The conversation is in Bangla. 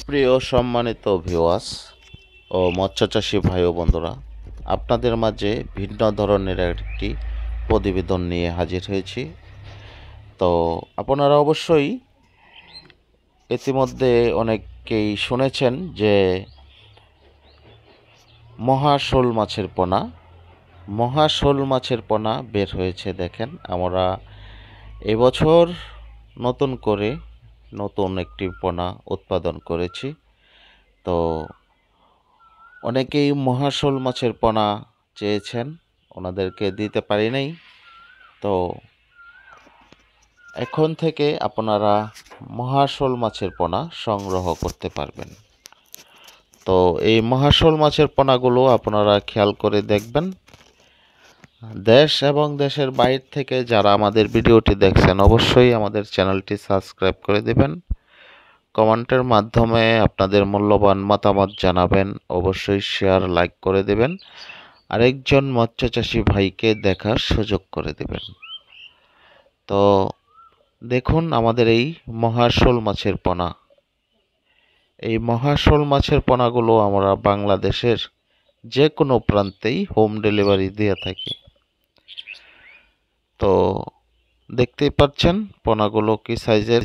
সুপ্রিয় সম্মানিত ভিউয়ার্স ও মৎস্যচাষী ভাই ও বন্ধুরা, আপনাদের মাঝে ভিন্ন ধরনের একটি প্রতিবেদন নিয়ে হাজির হয়েছি। তো আপনারা অবশ্যই ইতিমধ্যে অনেকেই শুনেছেন যে মহাশোল মাছের পোনা বের হয়েছে। দেখেন, আমরা এবছর নতুন একটি পোনা উৎপাদন করেছি। তো অনেকেই মহাশোল মাছের পোনা চেয়েছেন, ওনাদেরকে দিতে পারি নাই। তো এখন থেকে আপনারা মহাশোল মাছের পোনা সংগ্রহ করতে পারবেন। তো এই মহাশোল মাছের পোনাগুলো আপনারা খেয়াল করে দেখবেন। দেশ এবং দেশের বাইরে থেকে যারা আমাদের ভিডিওটি দেখছেন, অবশ্যই আমাদের চ্যানেলটি সাবস্ক্রাইব করে দেবেন। কমেন্টের মাধ্যমে আপনাদের মূল্যবান মতামত জানাবেন। অবশ্যই শেয়ার, লাইক করে দেবেন। আরেকজন মৎস্যচাষী ভাইকে দেখার সুযোগ করে দেবেন। তো দেখুন আমাদের এই মহাশোল মাছের পোনা। এই মহাশোল মাছের পোনাগুলো আমরা বাংলাদেশের যে কোনো প্রান্তেই হোম ডেলিভারি দিয়ে থাকি। তো দেখতেই পাচ্ছেন পোনাগুলো কি সাইজের।